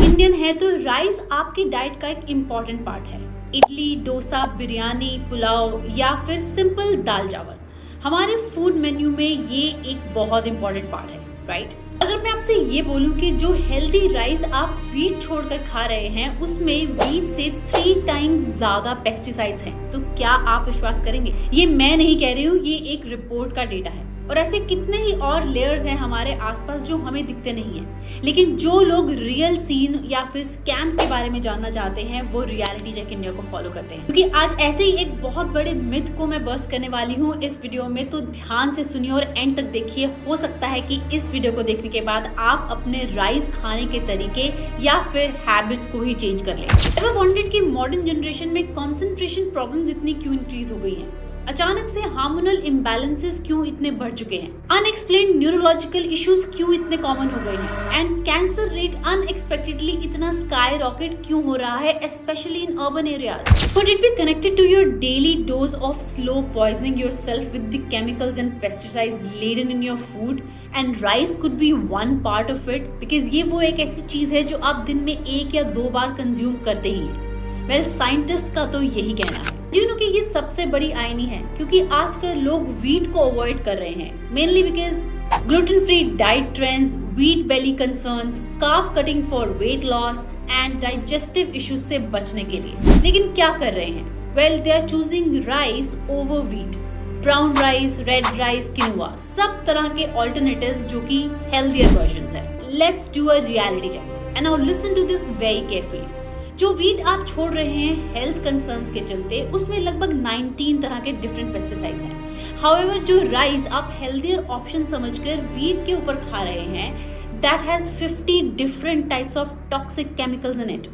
Indian है तो rice आपकी डाइट का एक इम्पॉर्टेंट पार्ट है। इडली, डोसा, बिरयानी, पुलाव या फिर सिंपल दाल चावल, हमारे फूड मेन्यू में ये एक बहुत इम्पोर्टेंट पार्ट है, राइट? अगर मैं आपसे ये बोलूं कि जो हेल्दी राइस आप व्हीट छोड़कर खा रहे हैं उसमें व्हीट से 3 टाइम्स ज्यादा पेस्टिसाइड्स हैं, तो क्या आप विश्वास करेंगे? ये मैं नहीं कह रही हूँ, ये एक रिपोर्ट का डेटा है। और ऐसे कितने ही और लेयर्स हैं हमारे आसपास जो हमें दिखते नहीं हैं। लेकिन जो लोग रियल सीन या फिर स्कैम्स के बारे में जानना चाहते हैं वो रियलिटी चेक इंडिया को फॉलो करते हैं, क्योंकि आज ऐसे ही एक बहुत बड़े मिथ को मैं बस्ट करने वाली हूँ इस वीडियो में। तो ध्यान से सुनिए और एंड तक देखिए। हो सकता है कि इस वीडियो को देखने के बाद आप अपने राइस खाने के तरीके या फिर हैबिट्स को ही चेंज कर लें। आई वांटेड कि मॉडर्न जनरेशन में कंसंट्रेशन प्रॉब्लम्स इतनी क्यों इंक्रीज हो गई हैं? अचानक से हार्मोनल इम्बैलेंसेस क्यों इतने बढ़ चुके हैं? अनएक्सप्लेन्ड न्यूरोलॉजिकल इश्यूज क्यों इतने कॉमन हो गए हैं? एंड कैंसर रेट अनएक्सपेक्टेडली इतना स्काई रॉकेट क्यों हो रहा है, specially in urban areas? Could it be connected to your daily dose of slow poisoning yourself with the chemicals and pesticides laden in your food? And rice could be one part of it, because ये वो एक ऐसी चीज है जो आप दिन में 1 या 2 बार कंज्यूम करते ही हैं। वेल, साइंटिस्ट का तो यही कहना है। कि ये सबसे बड़ी आयनी है, क्योंकि आजकल लोग व्हीट को अवॉइड कर रहे हैं, mainly because gluten free diet trends, wheat belly concerns, carb cutting for weight loss and digestive issues से बचने के लिए। लेकिन क्या कर रहे हैं? Well, they are choosing rice over wheat, brown rice, red rice, quinoa, सब तरह के ऑल्टरनेटिव्स जो कि हेल्थियर वर्जन्स है। Let's do a reality check and now listen to this very carefully. जो व्हीट आप छोड़ रहे हैं हेल्थ कंसर्न्स के चलते, उसमें लगभग 19 तरह के डिफरेंट पेस्टिसाइड्स हैं। हाउएवर, जो राइस आप हेल्थियर ऑप्शन समझकर व्हीट के ऊपर खा रहे हैं, that has 50 different types of toxic chemicals in it.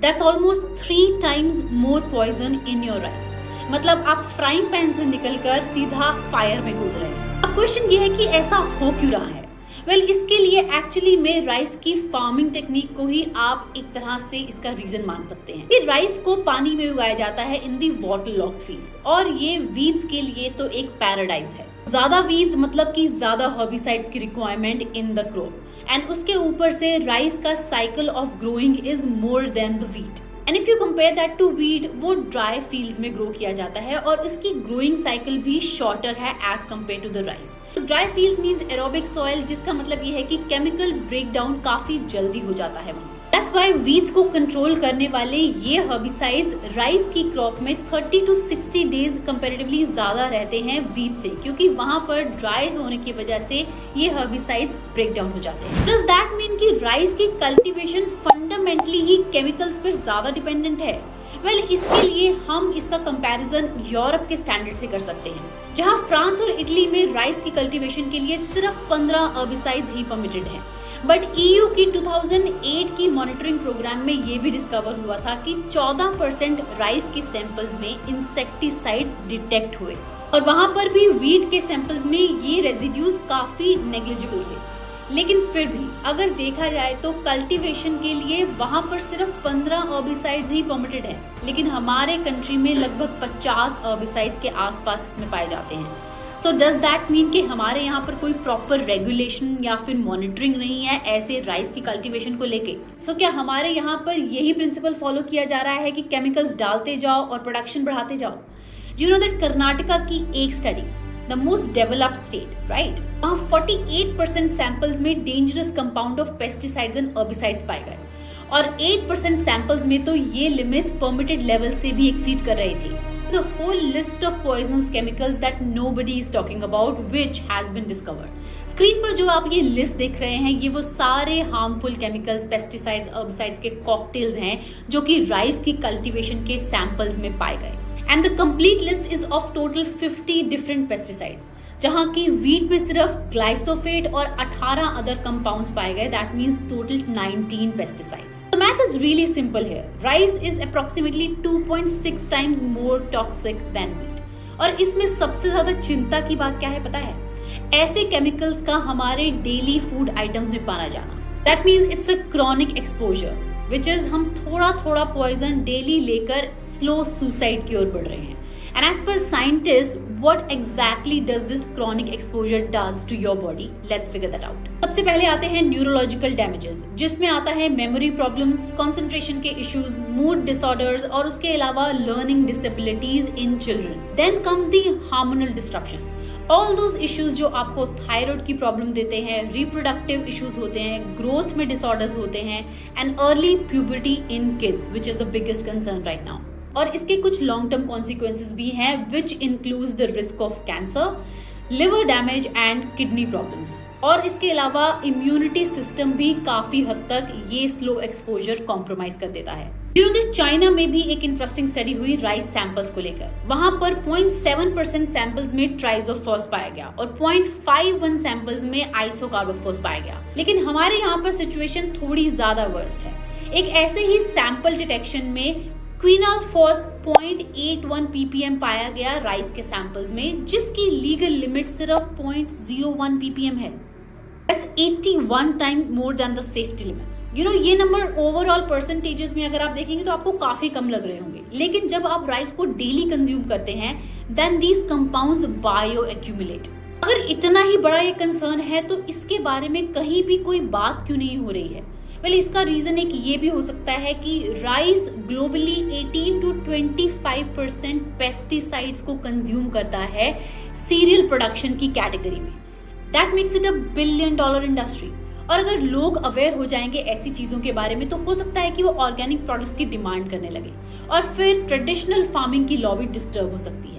That's almost 3 times more poison in your rice. मतलब आप फ्राइंग पैन से निकलकर सीधा फायर में कूद रहे हैं। अब क्वेश्चन ये है कि ऐसा हो क्यों रहा है? वेल, इसके लिए एक्चुअली में राइस की फार्मिंग टेक्निक को ही आप एक तरह से इसका रीजन मान सकते हैं। कि राइस को पानी में उगाया जाता है इन दी वाटर लॉक्ड फील्ड्स, और ये वीड्स के लिए तो एक पैराडाइज है। ज्यादा वीड्स मतलब कि ज्यादा हर्बिसाइड्स की requirement in the crop, and उसके ऊपर से राइस का cycle of growing is more than the wheat. And if you compare that to wheat, वो ड्राई फील्ड्स में ग्रो किया जाता है और इसकी ग्रोइंग साइकिल भी शॉर्टर है as compared to the rice. Dry fields means aerobic soil, जिसका मतलब ये है कि केमिकल ब्रेकडाउन काफी जल्दी हो जाता है वहाँ। दैट्स व्हाई वीड्स को कंट्रोल करने वाले ये हर्बिसाइड्स राइस की क्रॉप में 30 to 60 डेज कंपैरेटिवली ज्यादा रहते हैं वीट से, क्योंकि वहाँ पर ड्राई होने की वजह से ये हर्बिसाइड्स ब्रेक डाउन हो जाते हैं। डज दैट मीन कि राइस की कल्टीवेशन फंडामेंटली ही केमिकल्स पर ज्यादा डिपेंडेंट है? वेल, इसके लिए हम इसका कंपैरिजन यूरोप के स्टैंडर्ड से कर सकते हैं, जहां फ्रांस और इटली में राइस की कल्टीवेशन के लिए सिर्फ 15 हर्बिसाइड्स ही परमिटेड हैं। बट ईयू की 2008 की मॉनिटरिंग प्रोग्राम में ये भी डिस्कवर हुआ था कि 14% राइस के सैंपल्स में इंसेक्टिसाइड्स डिटेक्ट हुए, और वहां पर भी व्हीट के सैंपल्स में ये रेजिड्यूज काफी नेग्लिजिबल थे। लेकिन फिर भी अगर देखा जाए तो कल्टीवेशन के लिए वहां पर सिर्फ 15 हर्बिसाइड्स ही परमिटेड है, लेकिन हमारे कंट्री में लगभग 50 हर्बिसाइड्स के आसपास इसमें पाए जाते हैं। सो डज दैट मीन कि हमारे यहाँ पर कोई प्रॉपर रेगुलेशन या फिर मॉनिटरिंग नहीं है ऐसे राइस की कल्टीवेशन को लेके? सो क्या हमारे यहाँ पर यही प्रिंसिपल फॉलो किया जा रहा है कि केमिकल्स डालते जाओ और प्रोडक्शन बढ़ाते जाओ? यू नो दैट कर्नाटका की एक study, the most developed state, right? 48% samples में dangerous compound of pesticides and herbicides पाए गए, और 8% सैंपल्स में तो ये लिमिट्स परमिटेड लेवल से भी एक्सीड कर रहे थे। It's a whole list of poisonous chemicals that nobody is talking about, which has been discovered. Screen पर जो आप ये लिस्ट देख रहे हैं, ये वो सारे हार्मफुल केमिकल्स, पेस्टिसाइड्स, हर्बिसाइड्स के कॉकटेल्स हैं जो कि राइस की कल्टीवेशन के सैंपल्स में पाए गए। And the complete list is of total 50 different pesticides, जहाँ की वीट में सिर्फ ग्लाइसोफेट और 18 अदर कंपाउंड्स पाए गए। That means total 19 pesticides. The math is really simple here. Rice is approximately 2.6 times more toxic than wheat. और इसमें सबसे ज्यादा चिंता की बात क्या है पता है? ऐसे केमिकल्स का हमारे डेली फूड आइटम्स में पाना जाना। That means it's a chronic exposure, which is हम थोड़ा पॉइजन डेली लेकर स्लो सुसाइड की ओर बढ़ रहे हैं। And as per scientists, what exactly does this chronic exposure does to your body? Let's figure that out. सबसे पहले आते हैं न्यूरोलॉजिकल डैमेजेस, जिसमें आता है मेमोरी प्रॉब्लम्स, कंसंट्रेशन के इश्यूज, मूड डिसऑर्डर्स और उसके अलावा learning disabilities in children. Then comes the hormonal disruption. All those issues जो आपको थायराइड की प्रॉब्लम देते हैं, रिप्रोडक्टिव इश्यूज होते हैं, ग्रोथ में डिसऑर्डर्स होते हैं, and early puberty in kids which is the biggest concern right now. और इसके कुछ लॉन्ग टर्म कॉन्सिक्वेंसेस भी हैं which includes the risk of cancer, liver damage and kidney problems. और इसके अलावा इम्यूनिटी सिस्टम भी काफी हद तक ये स्लो एक्सपोजर कॉम्प्रोमाइज कर देता है. चाइना में भी एक इंटरेस्टिंग स्टडी हुई राइस सैंपल्स को लेकर. वहां पर 0.7% सैंपल्स में ट्राइजोफॉस पाया गया और 0.51 सैंपल्स में आइसोकार्बोफॉस पाया गया. लेकिन हमारे यहाँ पर सिचुएशन थोड़ी ज्यादा वर्स्ट है. एक ऐसे ही सैंपल डिटेक्शन में क्विनालफॉस 0.81 ppm पाया गया राइस के सैंपल्स में, जिसकी लीगल लिमिट सिर्फ 0.01 ppm है. That's 81 times more than the safety limits. ये नंबर ओवरऑल परसेंटेजेस में अगर आप देखेंगे तो आपको काफी कम लग रहे होंगे. लेकिन जब आप राइस को डेली कंज्यूम करते हैं, then these compounds bioaccumulate. अगर इतना ही बड़ा ये कंसर्न है तो इसके बारे में कहीं भी कोई बात क्यों नहीं हो रही है? इसका रीजन एक ये भी हो सकता है कि राइस ग्लोबली 18 to 25% पेस्टिसाइड्स को कंज्यूम करता है सीरियल प्रोडक्शन की कैटेगरी में. That makes it $1 billion industry. और अगर लोग अवेयर हो जाएंगे ऐसी चीजों के बारे में तो हो सकता है कि वो ऑर्गेनिक प्रोडक्ट्स की डिमांड करने लगे और फिर ट्रेडिशनल फार्मिंग की लॉबी डिस्टर्ब हो सकती है.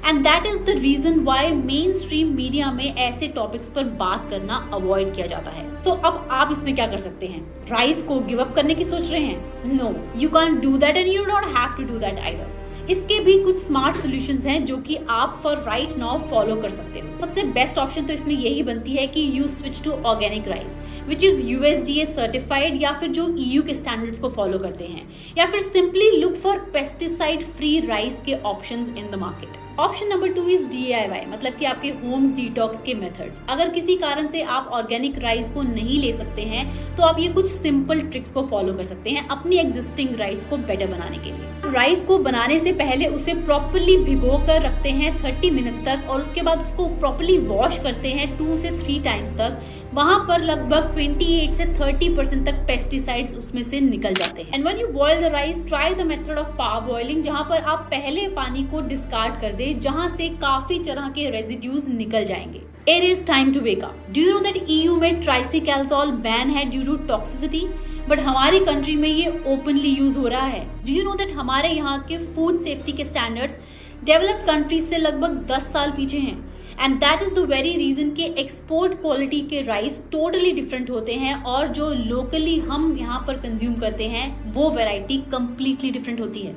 And that is the reason why mainstream media में ऐसे टॉपिक्स पर बात करना अवॉइड किया जाता है. तो अब आप इसमें क्या कर सकते हैं? राइस को गिव अप करने की सोच रहे हैं? No, you can't do that and you don't have to do that either. इसके भी कुछ स्मार्ट सॉल्यूशंस हैं जो कि आप फॉर राइट नाउ फॉलो कर सकते हो. सबसे बेस्ट ऑप्शन तो इसमें यही बनती है कि you switch to organic rice which is USDA certified, या फिर जो EU के स्टैंडर्ड्स को फॉलो करते हैं, या फिर simply look for pesticide free rice के options in the market. Option number 2 is DIY, मतलब कि आपके होम डिटॉक्स के मेथड्स. अगर किसी कारण से आप ऑर्गेनिक राइस को नहीं ले सकते हैं तो आप ये कुछ सिंपल ट्रिक्स को फॉलो कर सकते हैं अपनी एग्जिस्टिंग राइस को बेटर बनाने के लिए. राइस को बनाने से पहले उसे प्रॉपर्ली भिगो कर रखते हैं 30 मिनट्स तक और उसके बाद उसको प्रॉपर्ली वॉश करते हैं 2 से 3 टाइम्स तक. वहां पर लगभग 28 से 30% तक पेस्टिसाइड्स उसमें से निकल जाते हैं. And when you boil the rice, try the method of power boiling, जहां पर आप पहले पानी को डिस्कार्ड कर दे, जहां से काफी तरह के रेजिड्यूज निकल जाएंगे. It is time to wake up. Do you know that EU में ट्राइसिकैल्सोल बैन है ड्यू टू टॉक्सिसिटी, बट हमारी कंट्री में ये ओपनली यूज हो रहा है. डू यू नो दैट हमारे यहाँ के फूड सेफ्टी के स्टैंडर्ड्स डेवलप्ड कंट्रीज से लगभग 10 साल पीछे हैं. And that is the very reason के एक्सपोर्ट क्वालिटी के राइस टोटली डिफरेंट होते हैं और जो लोकली हम यहाँ पर कंज्यूम करते हैं वो वैरायटी कंप्लीटली डिफरेंट होती है.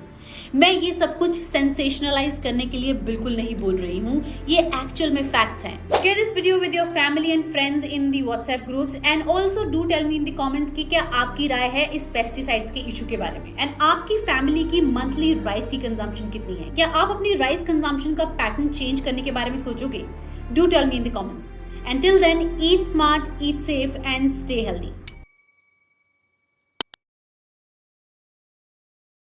मैं ये सब कुछ सेंसेशनलाइज करने के लिए बिल्कुल नहीं बोल रही हूँ, ये एक्चुअल में फैक्ट्स हैं. Share this video with your family and friends in the WhatsApp groups and also do tell me in the comments कि क्या आपकी राय है इस पेस्टिसाइड्स के इशू के बारे में. एंड आपकी फैमिली की मंथली राइस की कंजम्पशन कितनी है? क्या आप अपनी राइस कंजम्पशन का पैटर्न चेंज करने के बारे में सोचोगे? Do tell me in the comments. Until then, eat smart, eat safe and stay healthy.